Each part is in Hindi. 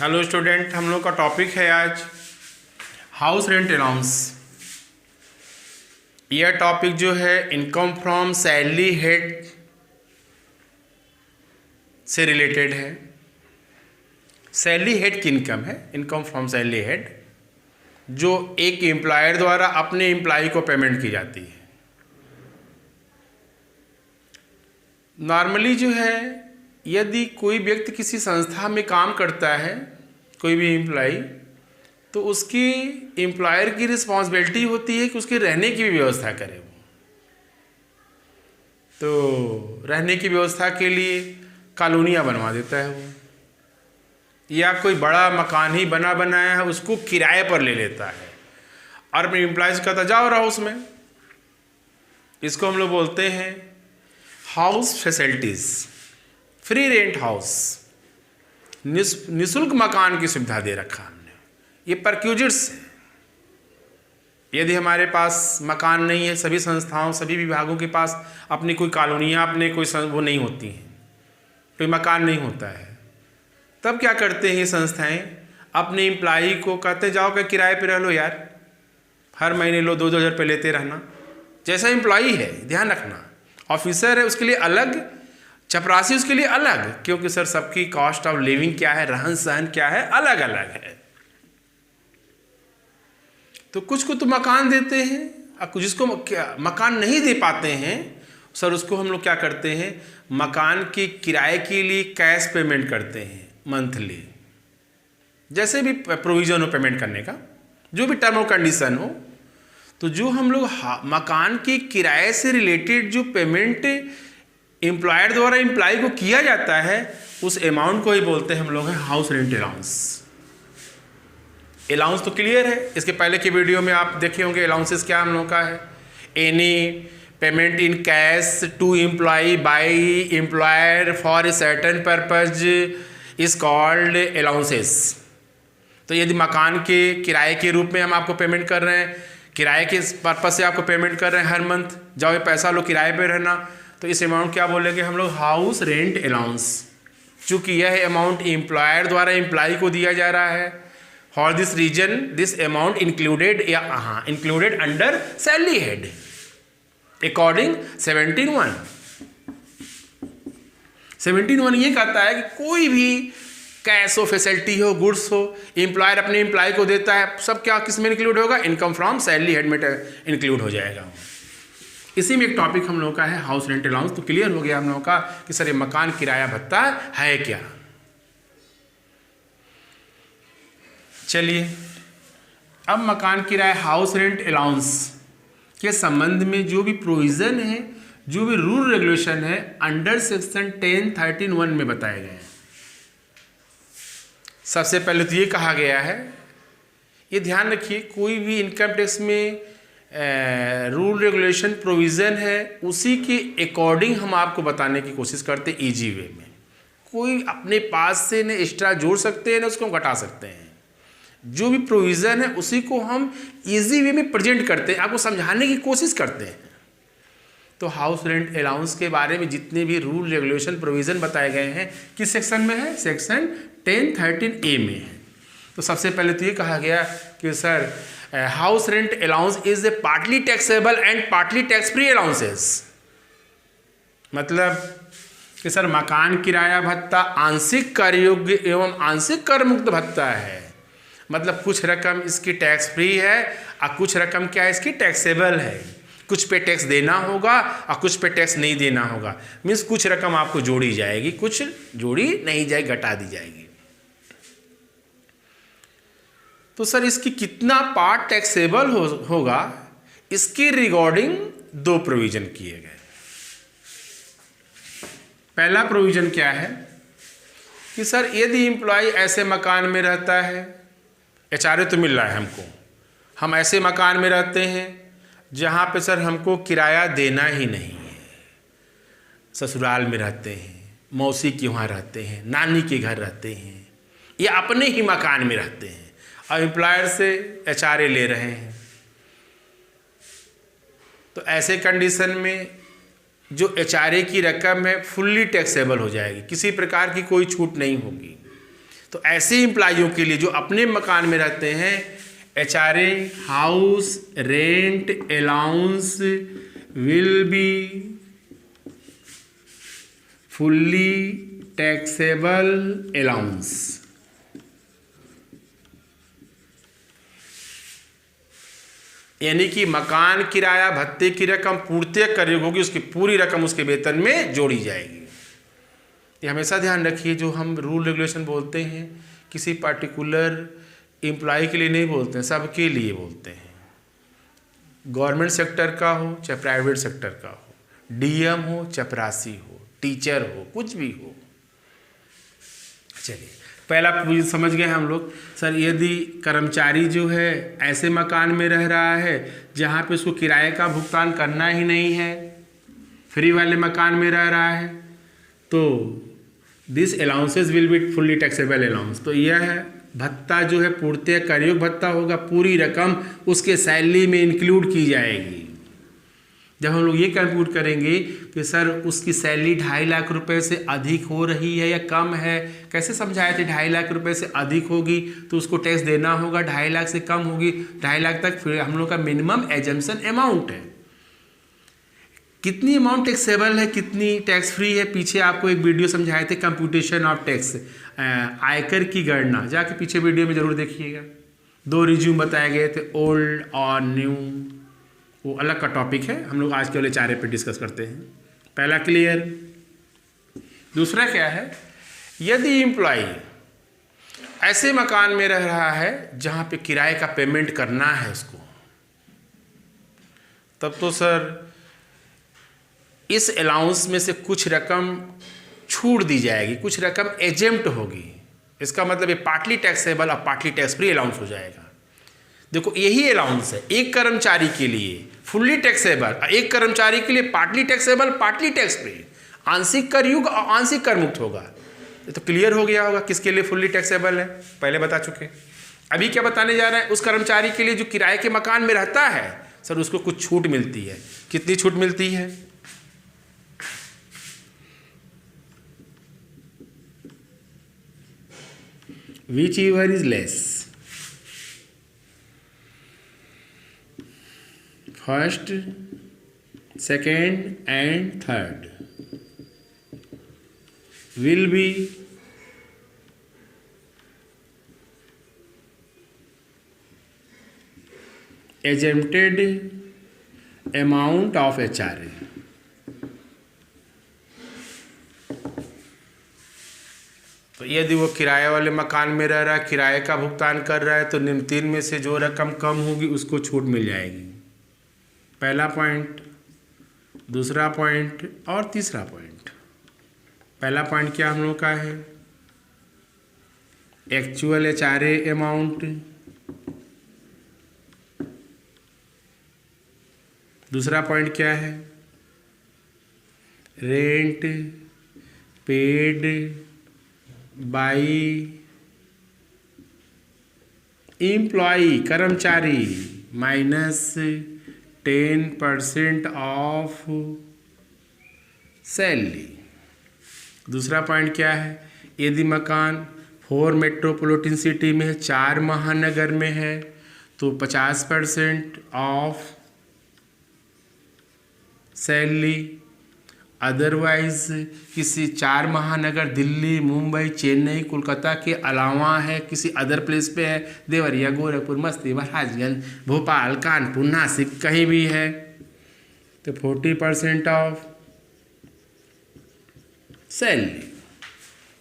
हेलो स्टूडेंट, हम लोग का टॉपिक है आज हाउस रेंट अलाउंस। यह टॉपिक जो है इनकम फ्रॉम सैलरी हेड से रिलेटेड है। सैलरी हेड की इनकम है, इनकम फ्रॉम सैलरी हेड, जो एक एम्प्लॉयर द्वारा अपने एम्प्लॉय को पेमेंट की जाती है। नॉर्मली जो है, यदि कोई व्यक्ति किसी संस्था में काम करता है, कोई भी एम्प्लॉय, तो उसकी एम्प्लॉयर की रिस्पॉन्सिबिलिटी होती है कि उसके रहने की भी व्यवस्था करे वो। तो रहने की व्यवस्था के लिए कॉलोनियाँ बनवा देता है वो, या कोई बड़ा मकान ही बना बनाया है उसको किराए पर ले लेता है और अपने एम्प्लॉयज़ कहता जाओ रहो उसमें। इसको हम लोग बोलते हैं house facilities, free rent house. निःशुल्क मकान की सुविधा दे रखा हमने। ये परक्यूजिट्स है। यदि हमारे पास मकान नहीं है, सभी संस्थाओं सभी विभागों के पास अपनी कोई कॉलोनियाँ, अपने कोई वो नहीं होती हैं, कोई मकान नहीं होता है, तब क्या करते हैं ये संस्थाएं, अपने एम्प्लॉई को कहते जाओ कि किराए पे रह लो यार, हर महीने लो 2-2 हज़ार रुपये लेते रहना। जैसा एम्प्लॉई है, ध्यान रखना, ऑफिसर है उसके लिए अलग, चपरासी उसके लिए अलग, क्योंकि सर सबकी कॉस्ट ऑफ लिविंग क्या है, रहन सहन क्या है, अलग अलग है। तो कुछ को तो मकान देते हैं और जिसको मकान नहीं दे पाते हैं सर, उसको हम लोग क्या करते हैं, मकान की किराए के लिए कैश पेमेंट करते हैं मंथली। जैसे भी प्रोविज़न हो पेमेंट करने का, जो भी टर्म और कंडीशन हो, तो जो हम लोग मकान की किराए से रिलेटेड जो पेमेंट एम्प्लॉयर द्वारा एम्प्लॉय को किया जाता है, उस अमाउंट को ही बोलते हैं हम लोग हाउस रेंट अलाउंस। अलाउंस तो क्लियर है, इसके पहले के वीडियो में आप देखे होंगे अलाउंसेस क्या हम लोग का है। Any payment in cash to employ by employer for a certain purpose is called allowances. तो यदि मकान के किराए के रूप में हम आपको पेमेंट कर रहे हैं, किराए के पर्पज से आपको पेमेंट कर रहे हैं हर मंथ, जाओ ये पैसा लो किराए पे रहना, तो इस अमाउंट क्या बोलेंगे हम लोग, हाउस रेंट अलाउंस। चूँकि यह अमाउंट एम्प्लॉयर द्वारा एम्प्लॉय को दिया जा रहा है, for this reason this amount included included under salary head according 17(1) ये कहता है कि कोई भी कैश हो, फैसिलिटी हो, गुड्स हो, एम्प्लॉयर अपने एम्प्लॉय को देता है, सब क्या किस में इंक्लूड होगा, इनकम फ्रॉम सैलरी हेड में इंक्लूड हो जाएगा। इसी में एक टॉपिक हम लोगों का है हाउस रेंट अलाउंस। तो क्लियर हो गया हम लोगों का कि सर ये मकान किराया भत्ता है क्या। चलिए, अब मकान किराया हाउस रेंट अलाउंस के संबंध में जो भी प्रोविज़न है, जो भी रूल रेगुलेशन है, अंडर सेक्शन 10(13)(1) में बताए गए हैं। सबसे पहले तो ये कहा गया है, ये ध्यान रखिए, कोई भी इनकम टैक्स में रूल रेगुलेशन प्रोविज़न है, उसी के अकॉर्डिंग हम आपको बताने की कोशिश करते हैं ईजी वे में। कोई अपने पास से न एक्स्ट्रा जोड़ सकते हैं न उसको घटा सकते हैं। जो भी प्रोविज़न है उसी को हम ईजी वे में प्रेजेंट करते हैं, आपको समझाने की कोशिश करते हैं। तो हाउस रेंट अलाउंस के बारे में जितने भी रूल रेगुलेशन प्रोविज़न बताए गए हैं, किस सेक्शन में है, सेक्शन 10(13)(a) में है। तो सबसे पहले तो ये कहा गया कि sir house rent allowance is a partly taxable and partly tax free allowances. मतलब कि सर मकान किराया भत्ता आंशिक कर योग्य एवं आंशिक कर मुक्त भत्ता है। मतलब कुछ रकम इसकी टैक्स फ्री है और कुछ रकम क्या है, इसकी टैक्सेबल है। कुछ पे टैक्स देना होगा और कुछ पे टैक्स नहीं देना होगा। मीन्स कुछ रकम आपको जोड़ी जाएगी, कुछ जोड़ी नहीं जाएगी, घटा दी जाएगी। तो सर इसकी कितना पार्ट टैक्सेबल होगा, इसके रिगार्डिंग दो प्रोविज़न किए गए। पहला प्रोविज़न क्या है कि सर यदि एम्प्लॉय ऐसे मकान में रहता है, एचआरए तो मिल रहा है हमको, हम ऐसे मकान में रहते हैं जहाँ पे सर हमको किराया देना ही नहीं है, ससुराल में रहते हैं, मौसी के वहाँ रहते हैं, नानी के घर रहते हैं, या अपने ही मकान में रहते हैं और एम्प्लॉयर से एचआरए ले रहे हैं, तो ऐसे कंडीशन में जो एचआरए की रकम है फुल्ली टैक्सेबल हो जाएगी, किसी प्रकार की कोई छूट नहीं होगी। तो ऐसे एम्प्लॉइयों के लिए जो अपने मकान में रहते हैं, HRA house rent allowance will be fully taxable allowance. यानी कि मकान किराया भत्ते की रकम पूर्तिक कर होगी, उसकी पूरी रकम उसके वेतन में जोड़ी जाएगी। ये हमेशा ध्यान रखिए, जो हम रूल रेगुलेशन बोलते हैं किसी पार्टिकुलर एम्प्लॉय के लिए नहीं बोलते हैं, सबके लिए बोलते हैं। गवर्नमेंट सेक्टर का हो चाहे प्राइवेट सेक्टर का हो, DM हो चपरासी हो, टीचर हो, कुछ भी हो। चलिए पहला समझ गए हम लोग। सर यदि कर्मचारी जो है ऐसे मकान में रह रहा है जहाँ पे उसको किराए का भुगतान करना ही नहीं है, फ्री वाले मकान में रह रहा है, तो this allowances will be fully taxable allowance. तो यह भत्ता जो है पूर्तिक कर योग्य भत्ता होगा, पूरी रकम उसके सैलरी में इंक्लूड की जाएगी। जब हम लोग ये कंप्यूट करेंगे कि सर उसकी सैलरी 2.5 लाख रुपए से अधिक हो रही है या कम है, कैसे समझाए थे? 2.5 लाख रुपए से अधिक होगी तो उसको टैक्स देना होगा, 2.5 लाख से कम होगी 2.5 लाख तक फिर हम लोग का मिनिमम एजम्पशन अमाउंट है। कितनी अमाउंट टैक्सेबल है, कितनी टैक्स फ्री है, पीछे आपको एक वीडियो समझाए थे कंप्यूटेशन ऑफ टैक्स, आयकर की गणना, जाके पीछे वीडियो में ज़रूर देखिएगा। 2 रिज्यूम बताए गए थे, ओल्ड और न्यू, वो अलग का टॉपिक है, हम लोग आज के वाले चारे पे डिस्कस करते हैं। पहला क्लियर। दूसरा क्या है, यदि एम्प्लॉय ऐसे मकान में रह रहा है जहाँ पे किराए का पेमेंट करना है उसको, तब तो सर इस अलाउंस में से कुछ रकम छूट दी जाएगी, कुछ रकम एजेम्प्ट होगी। इसका मतलब ये पार्टली टैक्सेबल और पार्टली टैक्स फ्री अलाउंस हो जाएगा। देखो यही अलाउंस है, एक कर्मचारी के लिए फुल्ली टैक्सेबल, एक कर्मचारी के लिए partly taxable partly tax free, आंशिक कर युक्त और आंशिक कर मुक्त होगा। ये तो क्लियर हो गया होगा किसके लिए फुल्ली टैक्सेबल है, पहले बता चुके। अभी क्या बताने जा रहे हैं, उस कर्मचारी के लिए जो किराए के मकान में रहता है सर उसको कुछ छूट मिलती है। कितनी छूट मिलती है? Whichever is less, first, second and third will be exempted amount of HRA। तो यदि वो किराए वाले मकान में रह रहा है, किराए का भुगतान कर रहा है, तो निम्न 3 में से जो रकम कम होगी उसको छूट मिल जाएगी। पहला पॉइंट, दूसरा पॉइंट और तीसरा पॉइंट। पहला पॉइंट क्या हम लोग का है, एक्चुअल HRA अमाउंट। दूसरा पॉइंट क्या है, रेंट पेड बाई एम्प्लॉई कर्मचारी माइनस 10% ऑफ सैलरी। दूसरा पॉइंट क्या है, यदि मकान 4 मेट्रोपॉलिटन सिटी में है, 4 महानगर में है, तो 50% ऑफ सैलरी। अदरवाइज किसी 4 महानगर दिल्ली मुंबई चेन्नई कोलकाता के अलावा है, किसी अदर प्लेस पे है, देवरिया गोरखपुर मस्ती महाराजगंज भोपाल कानपुर नासिक कहीं भी है, तो 40% ऑफ सैलरी।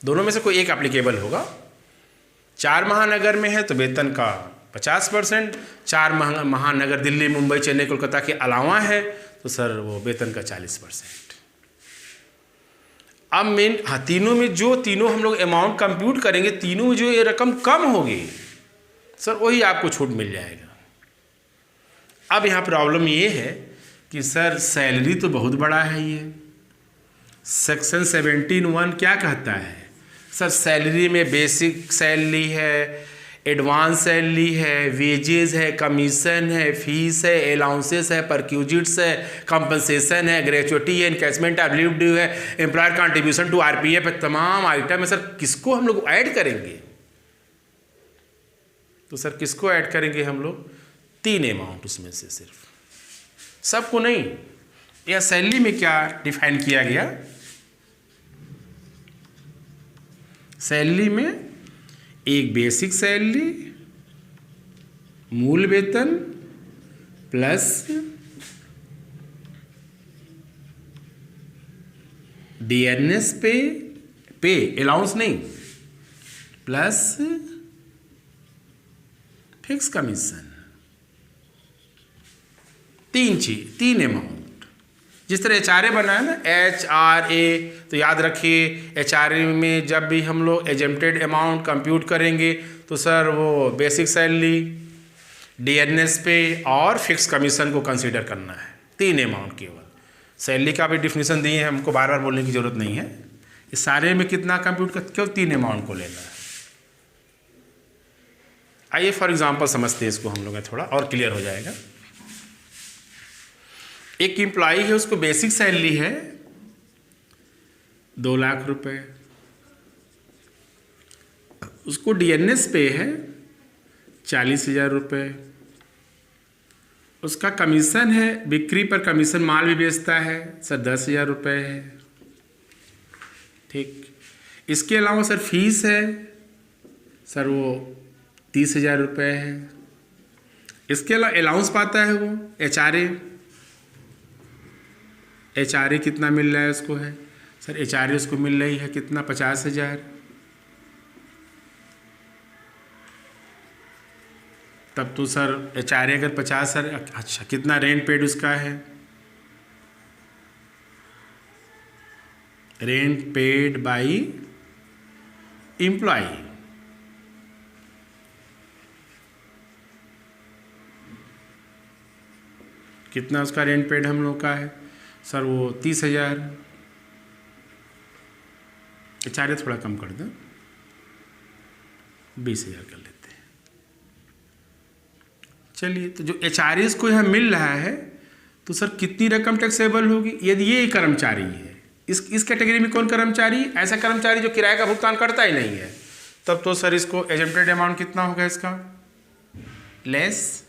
दोनों में से कोई एक एप्लीकेबल होगा। 4 महानगर में है तो वेतन का 50%, 4 महानगर दिल्ली मुंबई चेन्नई कोलकाता के अलावा है तो सर वो वेतन का 40%। अब मेन तीनों में जो तीनों हम लोग अमाउंट कंप्यूट करेंगे, तीनों में जो ये रकम कम होगी सर वही आपको छूट मिल जाएगा। अब यहाँ प्रॉब्लम ये है कि सर सैलरी तो बहुत बड़ा है ये। सेक्शन 17(1) क्या कहता है सर, सैलरी में बेसिक सैलरी है, एडवांस सैलरी है, वेजेस है, कमीशन है, फीस है, अलाउंसेस है, परक्यूजिट्स है, कंपनसेशन है, ग्रेचुइटी है, इनकैशमेंट ऑफ लीव ड्यू है, एम्प्लॉयर कंट्रीब्यूशन टू RPF है, तमाम आइटम है सर। किसको हम लोग ऐड करेंगे? तो सर किसको ऐड करेंगे हम लोग? 3 अमाउंट उसमें से, सिर्फ सबको नहीं। या सैलरी में क्या डिफाइन किया गया? सैलरी में एक बेसिक सैलरी, मूल वेतन प्लस डीएनएस पे अलाउंस नहीं, प्लस फिक्स कमीशन। 3 चीज, 3 अमाउंट। जिस तरह HRA बना है ना, HRA, तो याद रखिए HRA में जब भी हम लोग एजेम्प्टेड अमाउंट कंप्यूट करेंगे तो सर वो बेसिक सैलरी, डीएनएस पे और फिक्स कमीशन को कंसीडर करना है। 3 अमाउंट केवल। सैलरी का भी डिफिनीशन दिए हैं, हमको बार बार बोलने की जरूरत नहीं है। इस सारे में कितना कंप्यूट कर, क्यों 3 अमाउंट को लेना है। आइए फॉर एग्जांपल समझते हैं इसको हम लोग, थोड़ा और क्लियर हो जाएगा। एक एम्प्लॉई है, उसको बेसिक सैलरी है 2 लाख रुपए, उसको डीएनएस पे है 40,000 रुपये, उसका कमीशन है, बिक्री पर कमीशन, माल भी बेचता है सर 10,000 रुपये है। ठीक, इसके अलावा सर फीस है सर वो 30,000 रुपये है। इसके अलावा अलाउंस पाता है वो एचआरए कितना मिल रहा है उसको है सर, एचआरए उसको मिल रही है कितना 50,000। तब तो सर एचआरए अगर 50 सर, अच्छा कितना रेंट पेड उसका है? रेंट पेड बाई एम्प्लॉय, कितना उसका रेंट पेड हम लोग का है सर वो 30,000। एचआरए थोड़ा कम कर दें, 20,000 कर लेते हैं। चलिए, तो जो एचआरए को यहाँ मिल रहा है तो सर कितनी रकम टैक्सेबल होगी? यदि ये कर्मचारी है, इस कैटेगरी में कौन कर्मचारी? ऐसा कर्मचारी जो किराए का भुगतान करता ही नहीं है, तब तो सर इसको एजेम्प्टेड अमाउंट कितना होगा इसका? लेस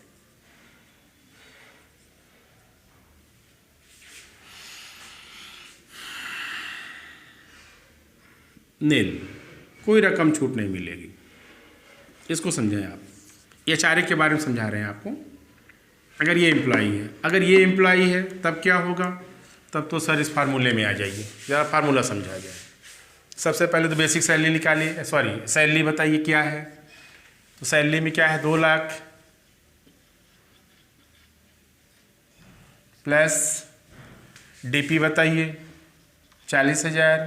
नील, कोई रकम छूट नहीं मिलेगी। इसको समझें आप, एचआरए के बारे में समझा रहे हैं आपको। अगर ये एम्प्लॉई है, अगर ये एम्प्लॉई है तब क्या होगा? तब तो सर इस फार्मूले में आ जाइए, ज़रा फार्मूला समझा जाए। सबसे पहले तो बेसिक सैलरी निकालिए, सॉरी सैलरी बताइए क्या है। तो सैलरी में क्या है? 2 लाख प्लस डीपी बताइए 40,000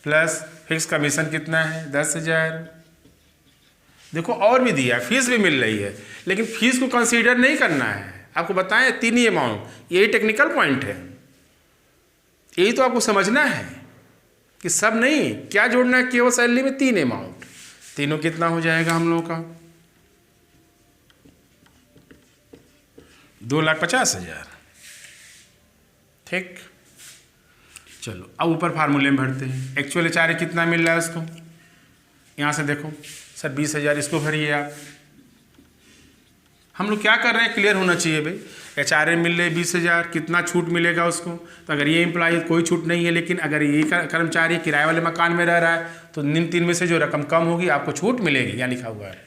प्लस फिक्स कमीशन कितना है? 10,000। देखो और भी दिया, फीस भी मिल रही है, लेकिन फीस को कंसीडर नहीं करना है। आपको बताएं 3 ही अमाउंट, यही टेक्निकल पॉइंट है, यही तो आपको समझना है कि सब नहीं, क्या जोड़ना है केवल सैलरी में 3 अमाउंट। तीनों कितना हो जाएगा हम लोगों का? 2,50,000। ठीक, चलो अब ऊपर फार्मूले में भरते हैं। एक्चुअल एचआरए कितना मिल रहा है उसको? यहाँ से देखो सर 20,000, इसको भरिए आप। हम लोग क्या कर रहे हैं, क्लियर होना चाहिए भाई। एचआरए मिल रहे 20,000, कितना छूट मिलेगा उसको? तो अगर ये एम्प्लॉय कोई छूट नहीं है, लेकिन अगर ये कर्मचारी किराए वाले मकान में रह रहा है तो इन 3 में से जो रकम कम होगी आपको छूट मिलेगी, यहाँ लिखा हुआ है।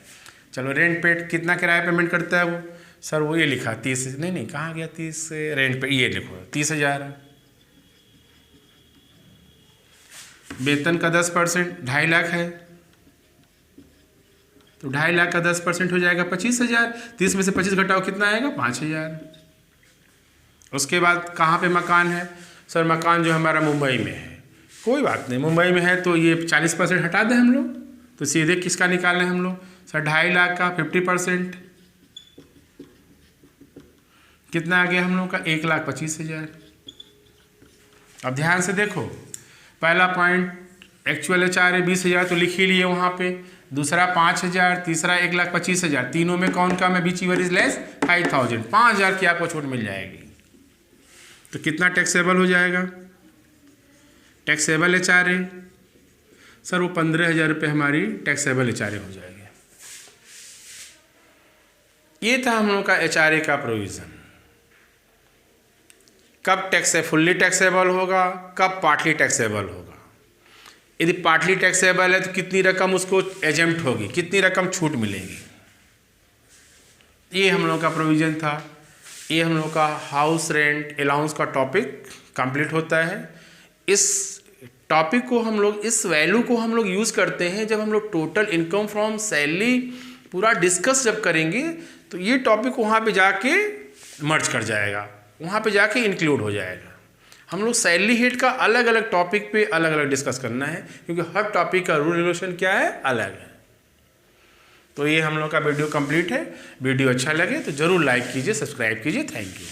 चलो रेंट पेड कितना किराया पेमेंट करता है वो? सर वो ये लिखा 30, नहीं कहाँ गया 30 रेंट पे, ये लिखो 30,000। वेतन का 10%, 2.5 लाख है, तो 2.5 लाख का 10% हो जाएगा 25,000। 30 में से 25 घटाओ कितना आएगा? 5,000। उसके बाद कहाँ पे मकान है? सर मकान जो हमारा मुंबई में है। कोई बात नहीं, मुंबई में है तो ये 40% हटा दें हम लोग, तो सीधे किसका निकाल लें हम लोग? सर 2.5 लाख का 50% कितना आ गया हम लोग का? 1,25,000। अब ध्यान से देखो, पहला पॉइंट एक्चुअल एचआरए 20,000 तो लिख ही लिए वहाँ पे, दूसरा 5,000, तीसरा 1,25,000। तीनों में कौन कम है? बीच इज लेस 5,000। 5,000 की आपको छूट मिल जाएगी। तो कितना टैक्सेबल हो जाएगा? टैक्सेबल एचआरए सर वो 15,000 रुपये हमारी टैक्सेबल एचआरए हो जाएगी। ये था हम लोग का HRA का प्रोविज़न। कब टैक्स फुल्ली टैक्सेबल होगा, कब पार्टली टैक्सेबल होगा। यदि पार्टली टैक्सेबल है तो कितनी रकम उसको एजेम्प्ट होगी, कितनी रकम छूट मिलेगी। ये हम लोग का प्रोविज़न था। ये हम लोग का हाउस रेंट अलाउंस का टॉपिक कंप्लीट होता है। इस टॉपिक को हम लोग, इस वैल्यू को हम लोग यूज़ करते हैं जब हम लोग टोटल इनकम फ्रॉम सैलरी पूरा डिस्कस जब करेंगे, तो ये टॉपिक वहाँ पे जाके मर्ज कर जाएगा, वहाँ पे जाके इंक्लूड हो जाएगा। हम लोग सैलरी हेड का अलग अलग टॉपिक पे अलग अलग डिस्कस करना है, क्योंकि हर टॉपिक का रूल रेगुलेशन क्या है, अलग है। तो ये हम लोग का वीडियो कंप्लीट है। वीडियो अच्छा लगे तो ज़रूर लाइक कीजिए, सब्सक्राइब कीजिए। Thank you.